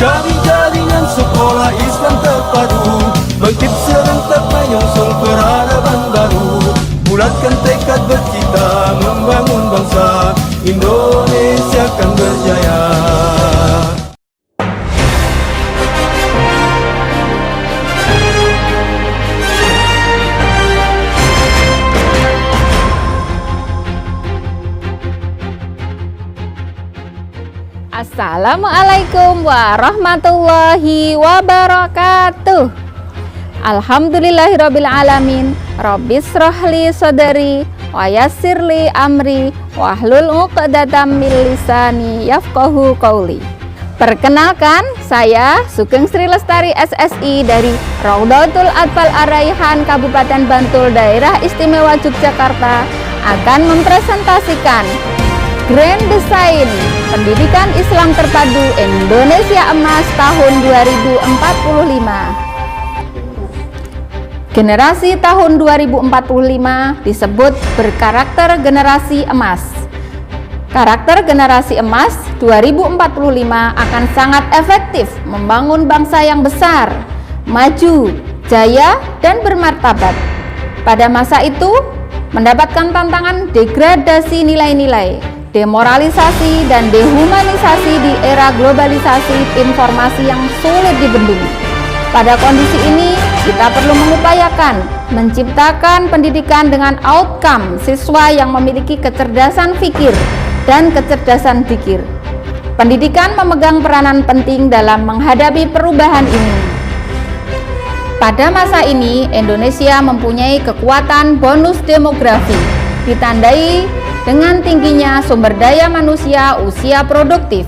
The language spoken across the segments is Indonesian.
Menjadi jaringan sekolah Islam terpadu, bangkit serentak menyusul peradaban baru. Bulatkan tekad bercita membangun bangsa, Indonesia akan berjaya. Assalamualaikum warahmatullahi wabarakatuh. Alhamdulillahirabbil alamin. Rabbis shrahli sadri wa yassirli amri wahlul 'uqdatam min lisani yafqahu qauli. Perkenalkan, saya Sugeng Sri Lestari SSI dari Raudhatul Atfal Ar-Rayhan Kabupaten Bantul Daerah Istimewa Yogyakarta akan mempresentasikan Grand Design Pendidikan Islam Terpadu Indonesia Emas tahun 2045. Generasi tahun 2045 disebut berkarakter generasi emas. Karakter generasi emas 2045 akan sangat efektif membangun bangsa yang besar, maju, jaya, dan bermartabat. Pada masa itu, mendapatkan tantangan degradasi nilai-nilai, demoralisasi dan dehumanisasi di era globalisasi informasi yang sulit dibendung. Pada kondisi ini, kita perlu mengupayakan menciptakan pendidikan dengan outcome siswa yang memiliki kecerdasan fikir dan kecerdasan dzikir. Pendidikan memegang peranan penting dalam menghadapi perubahan ini. Pada masa ini, Indonesia mempunyai kekuatan bonus demografi, ditandai dengan tingginya sumber daya manusia usia produktif.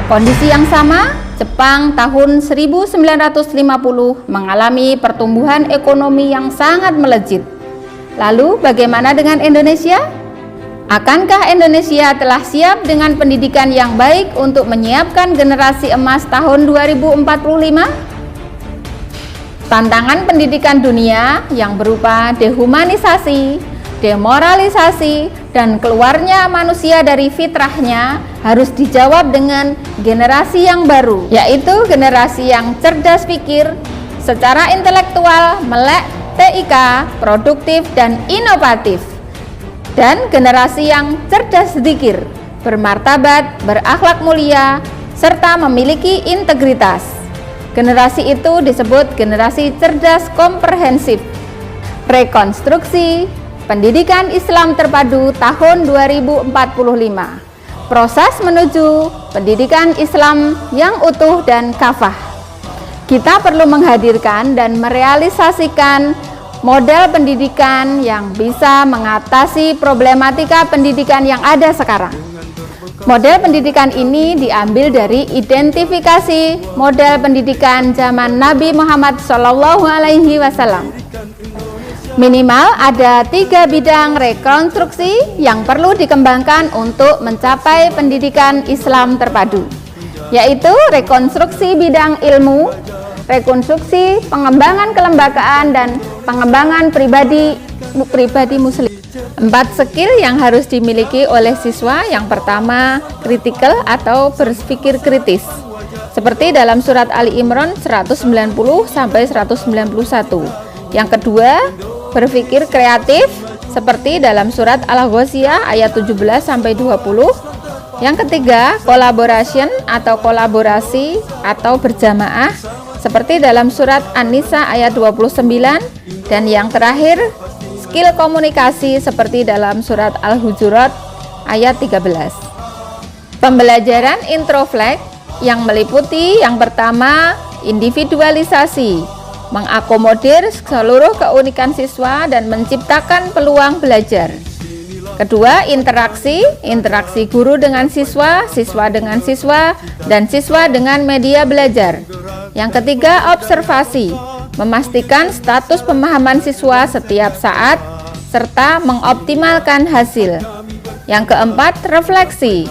Kondisi yang sama, Jepang tahun 1950 mengalami pertumbuhan ekonomi yang sangat melejit. Lalu bagaimana dengan Indonesia? Akankah Indonesia telah siap dengan pendidikan yang baik untuk menyiapkan generasi emas tahun 2045? Tantangan pendidikan dunia yang berupa dehumanisasi, demoralisasi, dan keluarnya manusia dari fitrahnya harus dijawab dengan generasi yang baru, yaitu generasi yang cerdas pikir, secara intelektual, melek, TIK, produktif, dan inovatif, dan generasi yang cerdas dzikir, bermartabat, berakhlak mulia, serta memiliki integritas. Generasi itu disebut generasi cerdas komprehensif. Rekonstruksi Pendidikan Islam Terpadu tahun 2045. Proses menuju pendidikan Islam yang utuh dan kafah. Kita perlu menghadirkan dan merealisasikan model pendidikan yang bisa mengatasi problematika pendidikan yang ada sekarang. Model pendidikan ini diambil dari identifikasi model pendidikan zaman Nabi Muhammad SAW. Minimal ada 3 bidang rekonstruksi yang perlu dikembangkan untuk mencapai pendidikan Islam terpadu, yaitu rekonstruksi bidang ilmu, rekonstruksi pengembangan kelembagaan, dan pengembangan pribadi muslim. 4 skill yang harus dimiliki oleh siswa. Yang pertama, kritikal atau berpikir kritis, seperti dalam surat Ali Imran 190 sampai 191. Yang kedua, berpikir kreatif, seperti dalam surat Al-Ghasyiyah ayat 17 sampai 20. Yang ketiga, collaboration atau kolaborasi atau berjamaah, seperti dalam surat An-Nisa ayat 29. Dan yang terakhir, skill komunikasi, seperti dalam surat Al-Hujurat ayat 13. Pembelajaran introflek yang meliputi yang pertama, individualisasi, mengakomodir seluruh keunikan siswa dan menciptakan peluang belajar. Kedua, interaksi guru dengan siswa, siswa dengan siswa, dan siswa dengan media belajar. Yang ketiga, observasi, memastikan status pemahaman siswa setiap saat, serta mengoptimalkan hasil. Yang keempat, refleksi,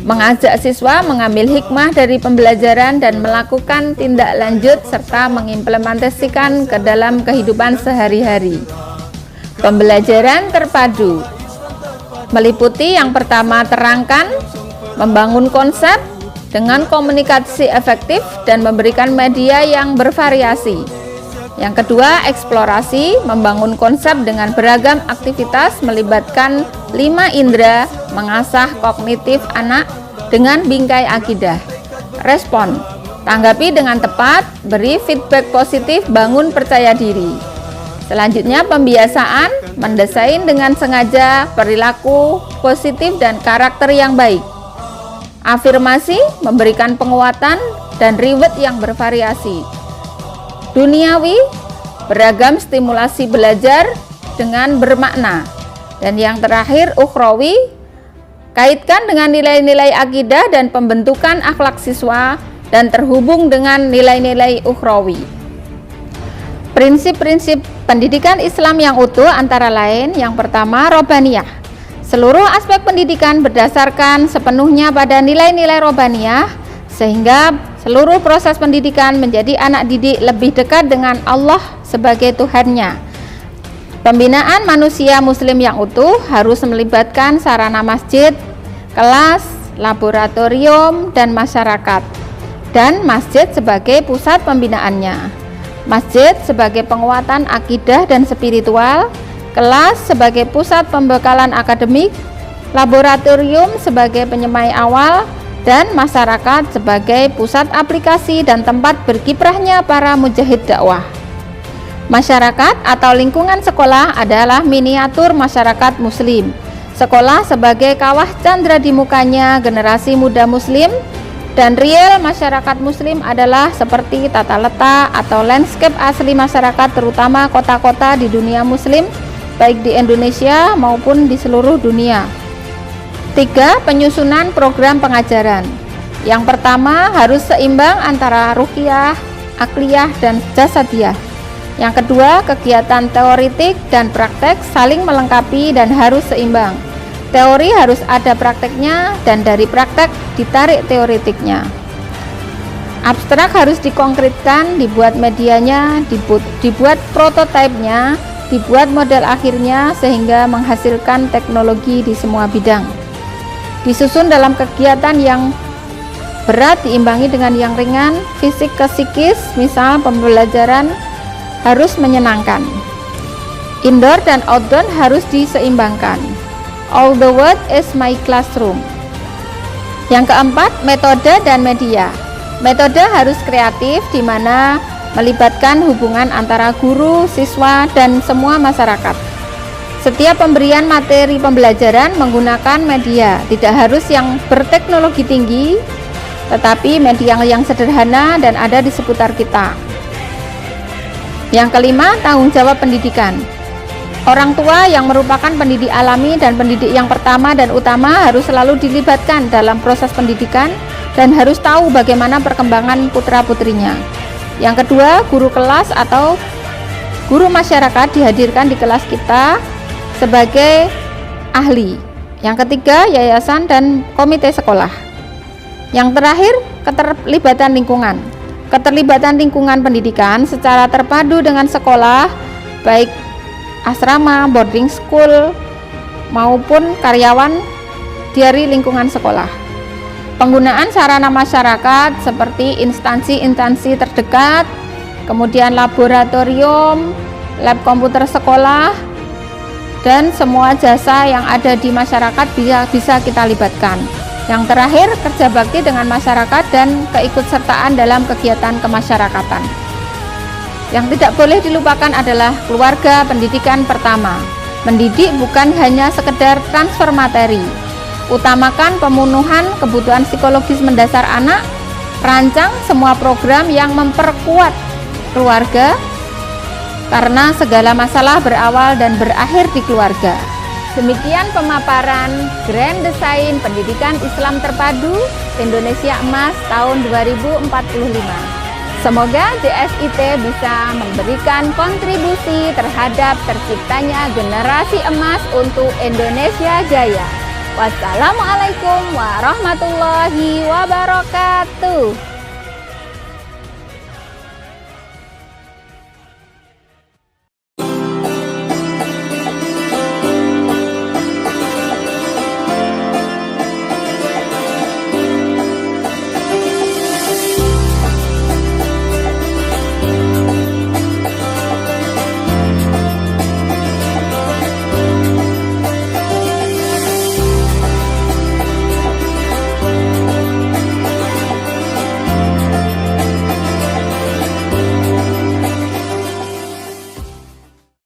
mengajak siswa mengambil hikmah dari pembelajaran dan melakukan tindak lanjut serta mengimplementasikan ke dalam kehidupan sehari-hari. Pembelajaran terpadu meliputi yang pertama, terangkan, membangun konsep, dengan komunikasi efektif dan memberikan media yang bervariasi. Yang kedua, eksplorasi, membangun konsep dengan beragam aktivitas melibatkan 5 indera, mengasah kognitif anak dengan bingkai akidah. Respon, tanggapi dengan tepat, beri feedback positif, bangun percaya diri. Selanjutnya, pembiasaan, mendesain dengan sengaja perilaku positif dan karakter yang baik. Afirmasi, memberikan penguatan dan reward yang bervariasi. Duniawi, beragam stimulasi belajar dengan bermakna. Dan yang terakhir, ukhrawi, kaitkan dengan nilai-nilai akidah dan pembentukan akhlak siswa dan terhubung dengan nilai-nilai ukhrawi. Prinsip-prinsip pendidikan Islam yang utuh antara lain, yang pertama, robaniyah. Seluruh aspek pendidikan berdasarkan sepenuhnya pada nilai-nilai robaniyah, sehingga seluruh proses pendidikan menjadi anak didik lebih dekat dengan Allah sebagai Tuhannya. Pembinaan manusia muslim yang utuh harus melibatkan sarana masjid, kelas, laboratorium, dan masyarakat, dan masjid sebagai pusat pembinaannya. Masjid sebagai penguatan akidah dan spiritual, kelas sebagai pusat pembekalan akademik, laboratorium sebagai penyemai awal, dan masyarakat sebagai pusat aplikasi dan tempat berkiprahnya para mujahid dakwah. Masyarakat atau lingkungan sekolah adalah miniatur masyarakat muslim. Sekolah sebagai kawah candra di mukanya generasi muda muslim, dan real masyarakat muslim adalah seperti tata letak atau landscape asli masyarakat terutama kota-kota di dunia muslim, baik di Indonesia maupun di seluruh dunia. 3. Penyusunan program pengajaran. Yang pertama, harus seimbang antara ruqyah, akliyah, dan jasadiyah. Yang kedua, kegiatan teoritik dan praktek saling melengkapi dan harus seimbang. Teori harus ada prakteknya, dan dari praktek ditarik teoritiknya. Abstrak harus dikonkretkan, dibuat medianya, dibuat prototipenya, dibuat model akhirnya, sehingga menghasilkan teknologi di semua bidang. Disusun dalam kegiatan yang berat diimbangi dengan yang ringan, fisik ke psikis, misal pembelajaran harus menyenangkan. Indoor dan outdoor harus diseimbangkan. All the world is my classroom. Yang keempat, metode dan media. Metode harus kreatif, di mana melibatkan hubungan antara guru, siswa, dan semua masyarakat. Setiap pemberian materi pembelajaran menggunakan media, tidak harus yang berteknologi tinggi, tetapi media yang sederhana dan ada di seputar kita. Yang kelima, tanggung jawab pendidikan. Orang tua yang merupakan pendidik alami dan pendidik yang pertama dan utama harus selalu dilibatkan dalam proses pendidikan dan harus tahu bagaimana perkembangan putra-putrinya. Yang kedua, guru kelas atau guru masyarakat dihadirkan di kelas kita sebagai ahli. Yang ketiga, yayasan dan komite sekolah. Yang terakhir, keterlibatan lingkungan. Keterlibatan lingkungan pendidikan secara terpadu dengan sekolah, baik asrama, boarding school, maupun karyawan dari lingkungan sekolah. Penggunaan sarana masyarakat seperti instansi-instansi terdekat, kemudian laboratorium, lab komputer sekolah, dan semua jasa yang ada di masyarakat bisa kita libatkan. Yang terakhir, kerja bakti dengan masyarakat dan keikutsertaan dalam kegiatan kemasyarakatan. Yang tidak boleh dilupakan adalah keluarga pendidikan pertama. Mendidik bukan hanya sekedar transfer materi. Utamakan pemenuhan kebutuhan psikologis mendasar anak. Rancang semua program yang memperkuat keluarga, karena segala masalah berawal dan berakhir di keluarga. Demikian pemaparan Grand Design Pendidikan Islam Terpadu Indonesia Emas tahun 2045. Semoga DSIT bisa memberikan kontribusi terhadap terciptanya generasi emas untuk Indonesia Jaya. Wassalamualaikum warahmatullahi wabarakatuh.